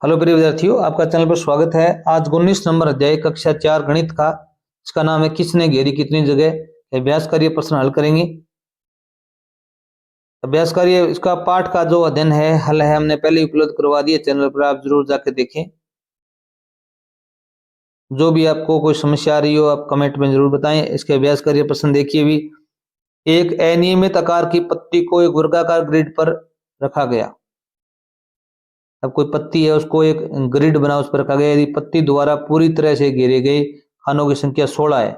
Hello प्रिय विद्यार्थियों, आपका चैनल पर स्वागत है। आज 19 नंबर अध्याय कक्षा 4 गणित का, इसका नाम है किसने घेरी कितनी जगह। अभ्यास कार्य प्रश्न हल करेंगे। अभ्यास कार्य इसका पाठ का जो अध्ययन है, हल है, हमने पहले उपलब्ध करवा दिए चैनल पर, आप जरूर जाकर देखें। जो भी आपको कोई समस्या आ रही हो आप कमेंट में जरूर बताएं। इसके अभ्यास कार्य प्रश्न देखिए भी। एक अनियमित आकार की पत्ती को एक वर्गाकार ग्रिड पर रखा गया। अब कोई पत्ती है, उसको एक ग्रिड बना, उस पर रखा गया। यदि पत्ती द्वारा पूरी तरह से घेरे गए खानों की संख्या 16 है।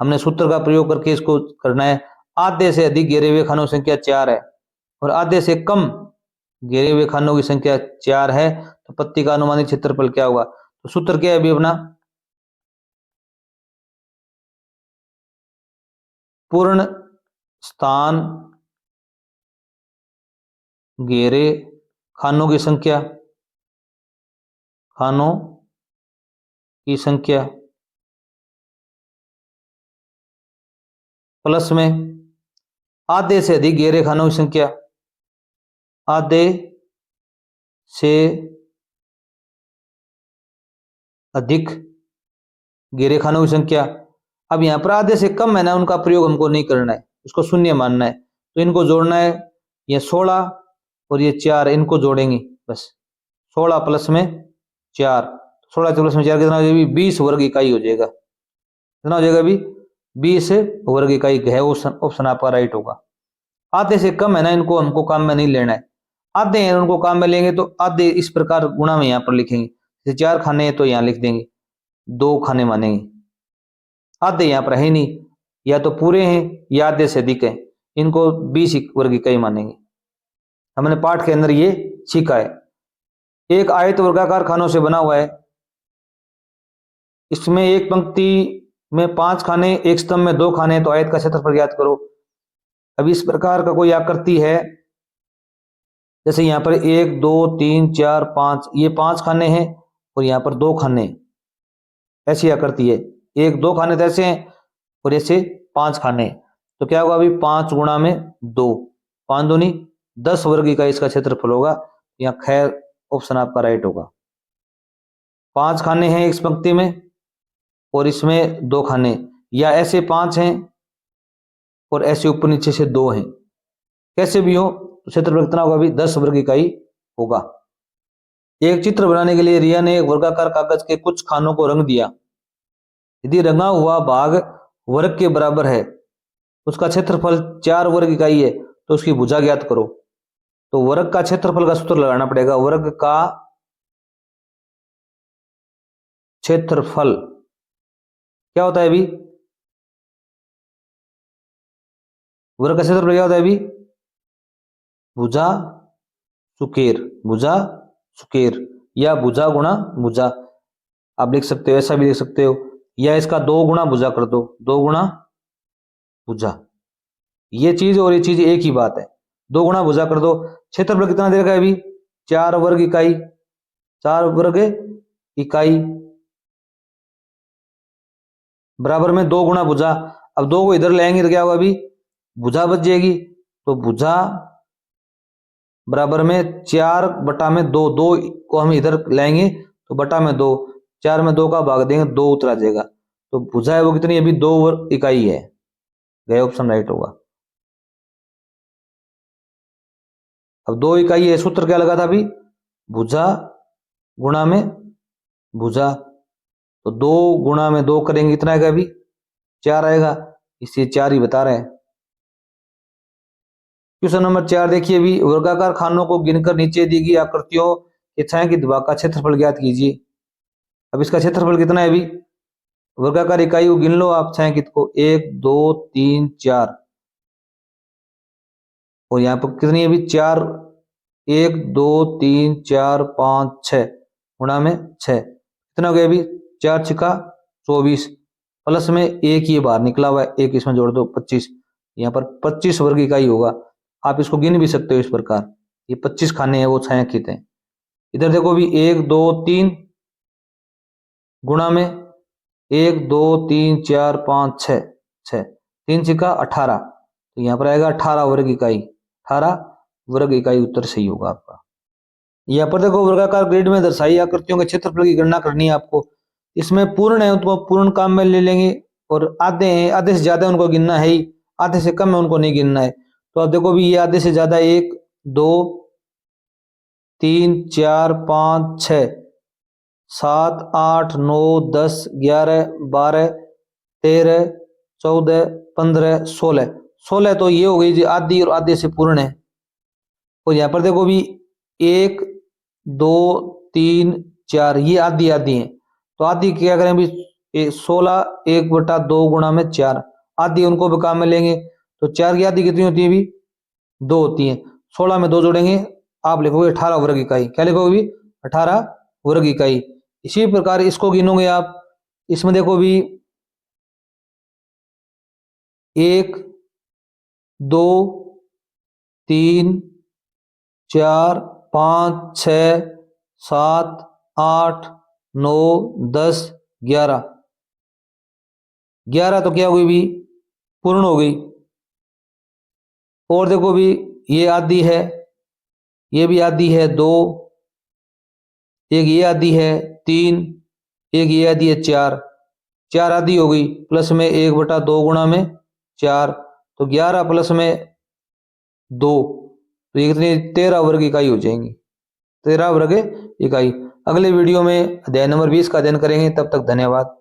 हमने सूत्र का प्रयोग करके इसको करना है। आधे से अधिक घेरे हुए खानों की संख्या 4 है और आधे से कम घेरे हुए खानों की संख्या 4 है, तो पत्ती का अनुमानित क्षेत्रफल क्या होगा। तो सूत्र क्या है अभी अपना, पूर्ण स्थान घेरे खानों की संख्या, खानों की संख्या प्लस में आधे से अधिक घेरे खानों की संख्या, आधे से अधिक घेरे खानों की संख्या। अब यहां पर आधे से कम है ना, उनका प्रयोग हमको नहीं करना है, उसको शून्य मानना है। तो इनको जोड़ना है, ये 16 और ये 4, इनको जोड़ेंगे बस। 16 प्लस में 4, 16 प्लस में 4 कितना हो जाएगा, 20 वर्ग इकाई हो जाएगा। कितना हो जाएगा अभी, 20 वर्ग इकाई है। ऑप्शन आपका राइट होगा। आधे से कम है ना, इनको हमको काम में नहीं लेना है। आधे हैं उनको काम में लेंगे, तो आधे इस प्रकार गुणा में यहाँ पर लिखेंगे। जैसे 4 खाने हैं तो यहाँ लिख देंगे 2 खाने मानेंगे। आधे यहाँ पर है नहीं, या तो पूरे हैं या आधे से अधिक है, इनको 20 वर्ग इकाई मानेंगे। हमने पाठ के अंदर ये सीखा है। एक आयत वर्गाकार खानों से बना हुआ है। इसमें एक पंक्ति में 5 खाने, एक स्तंभ में 2 खाने, तो आयत का क्षेत्रफल ज्ञात करो। अब इस प्रकार का कोई आकृति है, जैसे यहाँ पर 1 2 3 4 5, ये 5 खाने हैं और यहाँ पर 2 खाने, ऐसी आकृति है। 1 2 खाने तो ऐसे हैं और ऐसे 5 खाने, तो क्या होगा अभी 5 गुणा में 2, 5 दूनी 10 वर्ग का इसका क्षेत्रफल होगा। यहाँ खैर ऑप्शन आपका राइट होगा। 5 खाने हैं इस पंक्ति में और इसमें 2 खाने, या ऐसे 5 हैं और ऐसे ऊपर नीचे से 2 हैं, कैसे भी हो तो क्षेत्रफल कितना होगा अभी 10 वर्ग इकाई होगा। एक चित्र बनाने के लिए रिया ने एक वर्गाकार कागज के कुछ खानों को रंग दिया। यदि रंगा हुआ भाग वर्ग के बराबर है, उसका क्षेत्रफल 4 वर्ग इकाई है, तो उसकी भुजा ज्ञात करो। तो वर्ग का क्षेत्रफल का सूत्र लगाना पड़ेगा। वर्ग का क्षेत्रफल क्या होता है अभी, वर्ग का क्षेत्रफल क्या होता है अभी, भुजा सुकेर, भुजा सुकेर, या भुजा गुणा भुजा आप लिख सकते हो, ऐसा भी लिख सकते हो, या इसका 2 गुणा भुजा कर दो, 2 गुणा भुजा। ये चीज और ये चीज एक ही बात है, 2 गुणा भुजा कर दो। क्षेत्रफल कितना दे रखा है अभी, 4 वर्ग इकाई, 4 वर्ग इकाई बराबर में 2 गुणा भुजा। अब 2 को इधर लाएंगे तो क्या होगा अभी, भुजा बच जाएगी। तो भुजा बराबर में 4 बटा में 2, 2 को हम इधर लाएंगे तो बटा में 2, 4 में 2 का भाग देंगे, 2 उतर आ जाएगा। तो भुजा है वो कितनी अभी, 2 वर्ग इकाई है। गए ऑप्शन राइट होगा। अब 2 इकाई है, सूत्र क्या लगा था अभी, भुजा गुणा में भुजा। तो 2 गुणा में 2 करेंगे, कितना आएगा अभी, 4 आएगा, इसलिए 4 ही बता रहे हैं। क्वेश्चन नंबर 4 देखिए अभी, वर्गाकार खानों को गिनकर नीचे दी गई आकृतियों के छायांकित भाग का क्षेत्रफल ज्ञात कीजिए। अब इसका क्षेत्रफल कितना है अभी, वर्गाकार इकाई को गिन लो आप छायांकित को, 1 2 3 4, और यहाँ पर कितनी है अभी 4, 1 2 3 4 5 6 गुणा में 6, कितना हो गया अभी 4 छिका 24, प्लस में 1 ये बाहर निकला हुआ है, 1 इसमें जोड़ दो 25, यहाँ पर 25 वर्ग इकाई होगा। आप इसको गिन भी सकते हो इस प्रकार, ये 25 खाने हैं वो छायांकित हैं। इधर देखो अभी 1 2 3 गुणा में 1 2 3 4 5 6, 6 3 छिका 18, तो यहाँ पर आएगा 18 वर्ग इकाई, 18 वर्ग इकाई उत्तर सही होगा आपका। यहाँ पर देखो वर्गाकार ग्रिड में दर्शाई आकृतियों के क्षेत्रफल की गणना करनी है आपको। इसमें पूर्ण है उनको पूर्ण काम में ले लेंगे, और आधे हैं, आधे से ज्यादा उनको गिनना है ही, आधे से कम है उनको नहीं गिनना है। तो अब देखो भी ये आधे से ज्यादा 1 2 3 4 5 6 7 8 9 10 11 12 13 14 15 16 16 तो ये हो गई जी आधी, और आधे से पूर्ण है। और यहाँ पर देखो भी 1 2 3 4 ये आधी आधी है। तो आधी क्या करें भी 16 1/2 गुणा में 4, आधी उनको भी काम में लेंगे। तो 4 की आधी कितनी होती है भी 2 होती है। 16 में 2 जोड़ेंगे, आप लिखोगे 18 वर्ग इकाई। क्या लिखोगे भी 18 वर्ग इकाई। इसी प्रकार इसको गिनोगे आप, इसमें देखो भी 1 2 3 4 5 6 7 8 9 10 11 11 तो क्या हुई भी पूर्ण हो गई। और देखो भी ये आधी है, ये भी आधी है 2, एक ये आधी है 3, एक ये आधी है 4, 4 आधी हो गई, प्लस में 1/2 गुणा में 4, तो 11 प्लस में 2, तो ये कितनी 13 वर्ग इकाई हो जाएंगी, 13 वर्ग इकाई। अगले वीडियो में अध्याय नंबर 20 का अध्ययन करेंगे। तब तक धन्यवाद।